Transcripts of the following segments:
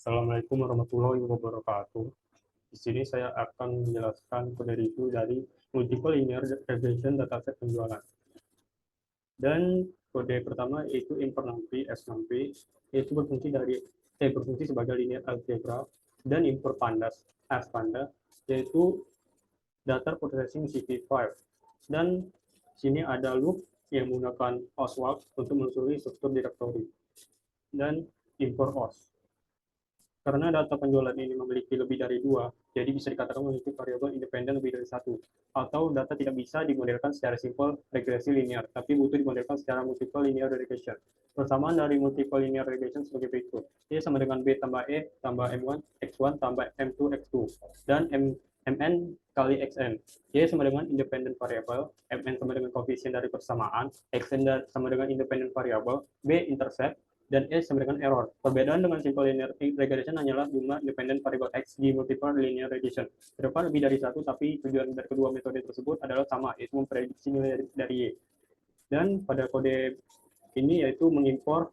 Assalamualaikum warahmatullahi wabarakatuh. Di sini saya akan menjelaskan kode review dari multiple linear regression dataset penjualan. Dan kode pertama yaitu import numpy s6p, yaitu berfungsi sebagai linear algebra, dan import pandas as panda, yaitu data processing CP5. Dan sini ada loop yang menggunakan Oswald untuk menelusuri struktur directory dan import os. Karena data penjualan ini memiliki lebih dari dua, jadi bisa dikatakan memiliki variabel independen lebih dari satu. Atau data tidak bisa dimodelkan secara simpel regresi linear, tapi butuh dimodelkan secara multiple linear regression. Persamaan dari multiple linear regression sebagai berikut. Y sama dengan B tambah E tambah M1, X1 tambah M2, X2. Dan Mn kali Xn. Y sama dengan independent variable, Mn sama dengan koefisien dari persamaan, Xn sama dengan independent variable, B intercept, dan E sama dengan error. Perbedaan dengan simple linear regression hanyalah jumlah independent variable X di multiple linear regression. Terdapat lebih dari satu, tapi tujuan dari kedua metode tersebut adalah sama, yaitu memprediksi nilai dari Y. Dan pada kode ini yaitu mengimpor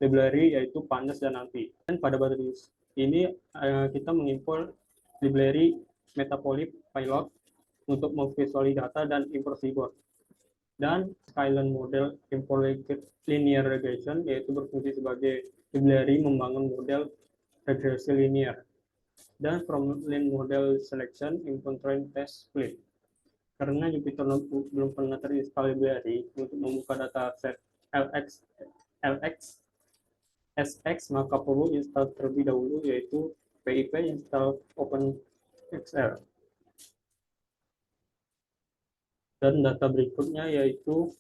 library yaitu pandas dan numpy. Dan pada basis ini kita mengimpor library metapolyp pilot untuk memvisualisasi data dan import keyboard. Dan Skyline Model Import Linear Regression yaitu berfungsi sebagai library membangun model regresi linear. Dan From Line Model Selection Import Train Test Split. Karena Jupyter belum pernah terinstall library untuk membuka data set LX SX, maka perlu install terlebih dahulu yaitu PIP install OpenXL. Dan data berikutnya yaitu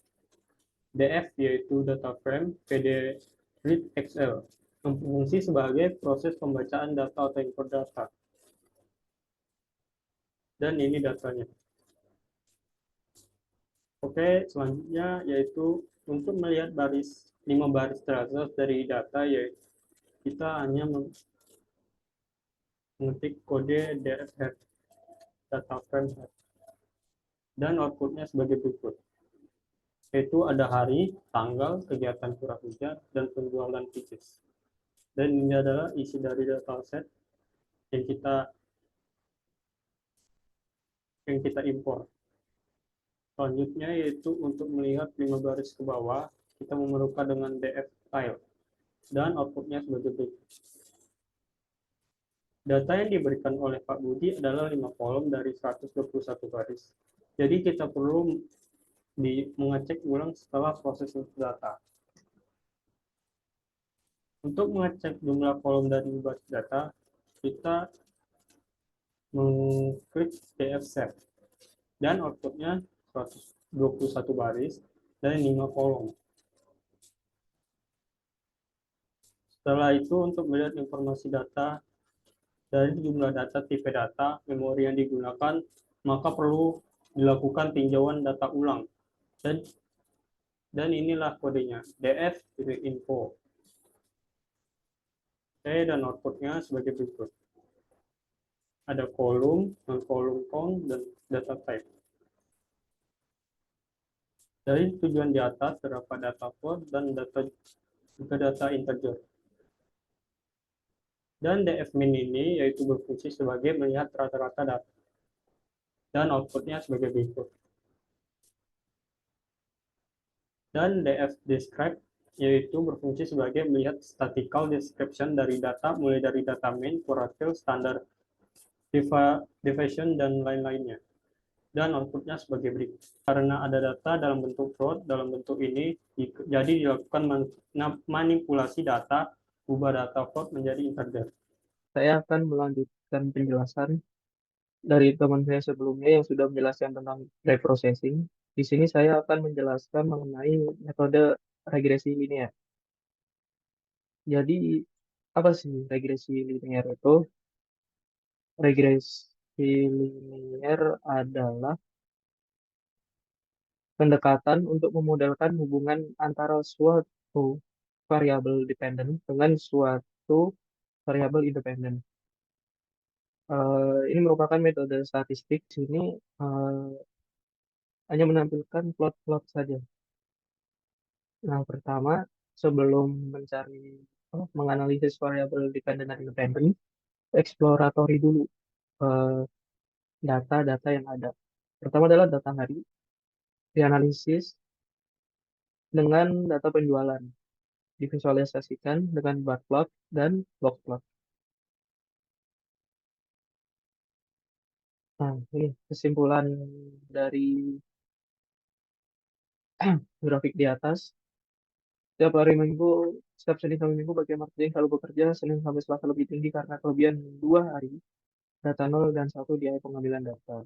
DF yaitu data frame PD read XL berfungsi sebagai proses pembacaan data atau import data. Dan ini datanya. Oke, selanjutnya yaitu untuk melihat 5 baris teratas dari data, yaitu kita hanya mengetik kode df head data frame head dan outputnya sebagai berikut, yaitu ada hari, tanggal, kegiatan curah hujan, dan penjualan pieces. Dan ini adalah isi dari dataset yang kita import. Selanjutnya yaitu untuk melihat 5 baris ke bawah, kita memerlukan dengan df tile dan outputnya sebagai berikut. Data yang diberikan oleh Pak Budi adalah 5 kolom dari 121 baris. Jadi kita perlu mengecek ulang setelah proses data. Untuk mengecek jumlah kolom dari baris data, kita mengklik df set dan outputnya 121 baris dan 5 kolom. Setelah itu untuk melihat informasi data dari jumlah data, tipe data, memori yang digunakan, maka perlu dilakukan tinjauan data ulang. Dan inilah kodenya, df info. Dan outputnya sebagai berikut. Ada kolom, non-kolom count, dan data type. Dari tujuan di atas terdapat data float dan data integer. Dan df-min ini yaitu berfungsi sebagai melihat rata-rata data. Dan outputnya sebagai berikut. Dan df-describe yaitu berfungsi sebagai melihat statistical description dari data, mulai dari data main, quartile, standard deviation, dan lain-lainnya. Dan outputnya sebagai berikut. Karena ada data dalam bentuk float, dalam bentuk ini, jadi dilakukan manipulasi data, ubah data float menjadi integer. Saya akan melanjutkan penjelasan dari teman saya sebelumnya yang sudah menjelaskan tentang reprocessing. Di sini saya akan menjelaskan mengenai metode regresi linear. Jadi, apa sih regresi linear itu? Regresi linear adalah pendekatan untuk memodelkan hubungan antara suatu variabel dependen dengan suatu variabel independen. Ini merupakan metode statistik. Sini hanya menampilkan plot-plot saja. Nah, pertama, sebelum mencari menganalisis variabel dependent dan independent, exploratory dulu eh, data-data yang ada. Pertama adalah data hari, dianalisis dengan data penjualan, divisualisasikan dengan bar plot dan box plot. Nah, ini kesimpulan dari grafik di atas. Setiap hari Minggu, setiap Senin sampai Minggu bagi marketing kalau bekerja Senin sampai Selasa lebih tinggi karena kelebihan 2 hari, data nol dan satu di hari pengambilan data.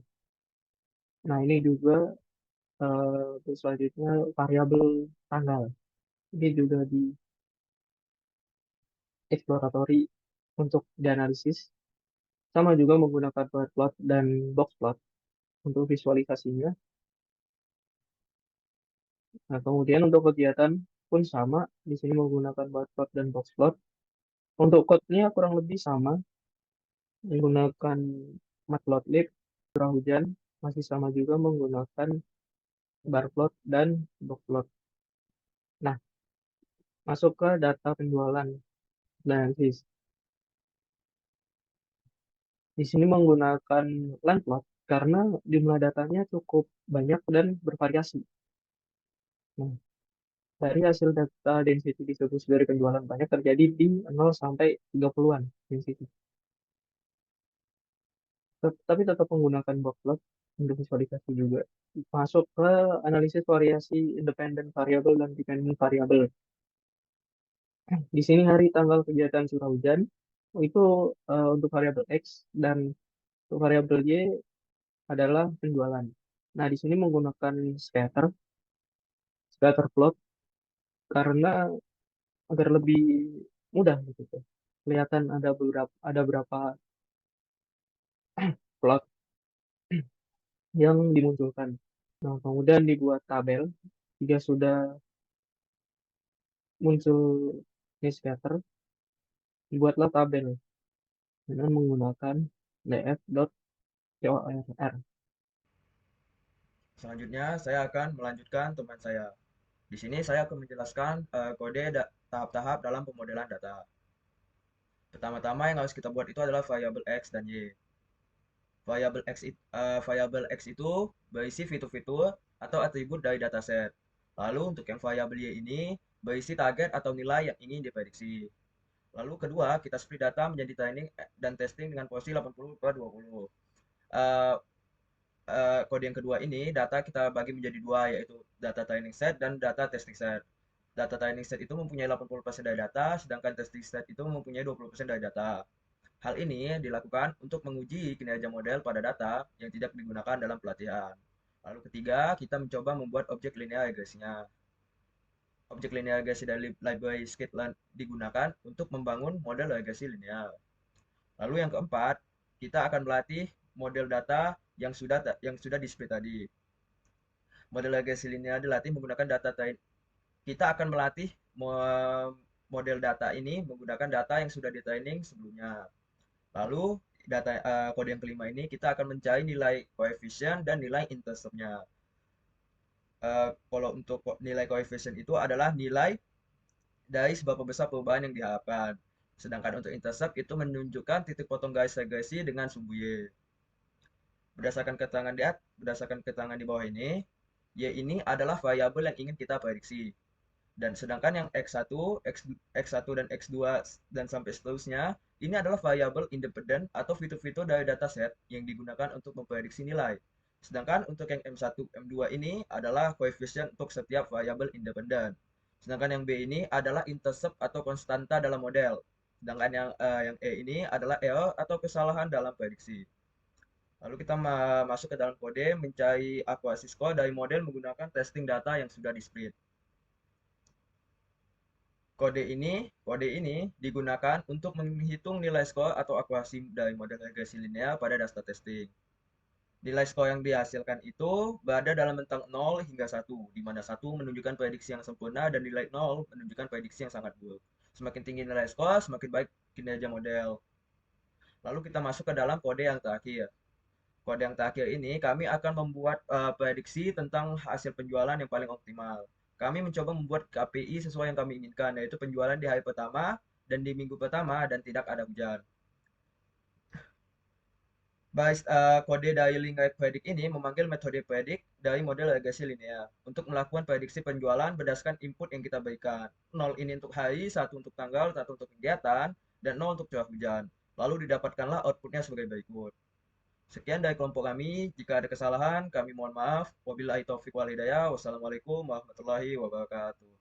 Nah, ini juga terus selanjutnya variabel tanggal. Ini juga di exploratory untuk dianalisis. Sama juga menggunakan bar plot dan box plot untuk visualisasinya. Nah, kemudian untuk kegiatan pun sama. Di sini menggunakan bar plot dan box plot. Untuk code-nya kurang lebih sama. Menggunakan matplotlib, curah hujan, masih sama juga menggunakan bar plot dan box plot. Nah, masuk ke data penjualan analisis. Di sini menggunakan line plot karena jumlah datanya cukup banyak dan bervariasi. Nah, dari hasil data density distribusi dari penjualan banyak terjadi di 0 sampai 30-an density. Tapi tetap menggunakan box plot untuk visualisasi juga. Masuk ke analisis variasi independent variable dan dependent variable. Di sini hari tanggal kegiatan curah hujan itu untuk variabel X dan untuk variabel Y adalah penjualan. Nah, di sini menggunakan scatter plot karena agar lebih mudah gitu. Kelihatan ada berapa plot yang dimunculkan. Nah, kemudian dibuat tabel. Jika sudah muncul ini scatter, dibuatlah tabel dengan menggunakan df.corr. Selanjutnya, saya akan melanjutkan teman saya. Di sini saya akan menjelaskan kode tahap-tahap dalam pemodelan data. Pertama-tama yang harus kita buat itu adalah variabel X dan Y. Variabel X itu berisi fitur-fitur atau atribut dari dataset. Lalu untuk yang variabel Y ini berisi target atau nilai yang ingin diprediksi. Lalu kedua, kita split data menjadi training dan testing dengan porsi 80/20. Eh, Kode yang kedua ini data kita bagi menjadi dua, yaitu data training set dan data testing set. Data training set itu mempunyai 80% dari data, sedangkan testing set itu mempunyai 20% dari data. Hal ini dilakukan untuk menguji kinerja model pada data yang tidak digunakan dalam pelatihan. Lalu ketiga, kita mencoba membuat objek linear regresinya. Objek linear regresi dari library scikit-learn digunakan untuk membangun model regresi linear. Lalu yang keempat, kita akan melatih model data yang sudah display tadi. Model regresi linear dilatih menggunakan data train. Kita akan melatih model data ini menggunakan data yang sudah di training sebelumnya. Lalu kode yang kelima ini kita akan mencari nilai koefisien dan nilai interceptnya. Kalau untuk nilai koefisien itu adalah nilai dari seberapa besar perubahan yang diharapkan. Sedangkan untuk intercept itu menunjukkan titik potong garis regresi dengan sumbu Y. Berdasarkan keterangan di bawah ini, Y ini adalah variabel yang ingin kita prediksi. Dan sedangkan yang X1 dan X2 dan sampai seterusnya, ini adalah variabel independen atau fitur-fitur dari dataset yang digunakan untuk memprediksi nilai. Sedangkan untuk yang M1, M2 ini adalah koefisien untuk setiap variabel independen. Sedangkan yang B ini adalah intercept atau konstanta dalam model. Sedangkan yang E ini adalah error atau kesalahan dalam prediksi. Lalu kita masuk ke dalam kode mencari akurasi skor dari model menggunakan testing data yang sudah di-split. Kode ini digunakan untuk menghitung nilai skor atau akurasi dari model regresi linear pada data testing. Nilai skor yang dihasilkan itu berada dalam bentang 0 hingga 1, di mana 1 menunjukkan prediksi yang sempurna dan nilai 0 menunjukkan prediksi yang sangat buruk. Semakin tinggi nilai skor, semakin baik kinerja model. Lalu kita masuk ke dalam kode yang terakhir. Kode yang terakhir ini kami akan membuat prediksi tentang hasil penjualan yang paling optimal. Kami mencoba membuat KPI sesuai yang kami inginkan, yaitu penjualan di hari pertama dan di minggu pertama dan tidak ada hujan. Kode dari link predict ini memanggil metode predict dari model regresi linear untuk melakukan prediksi penjualan berdasarkan input yang kita berikan. 0 ini untuk hari, 1 untuk tanggal, 1 untuk kegiatan, dan 0 untuk curah hujan. Lalu didapatkanlah outputnya sebagai berikut. Sekian dari kelompok kami. Jika ada kesalahan, kami mohon maaf. Wabillahi taufiq wal hidayah. Wassalamualaikum warahmatullahi wabarakatuh.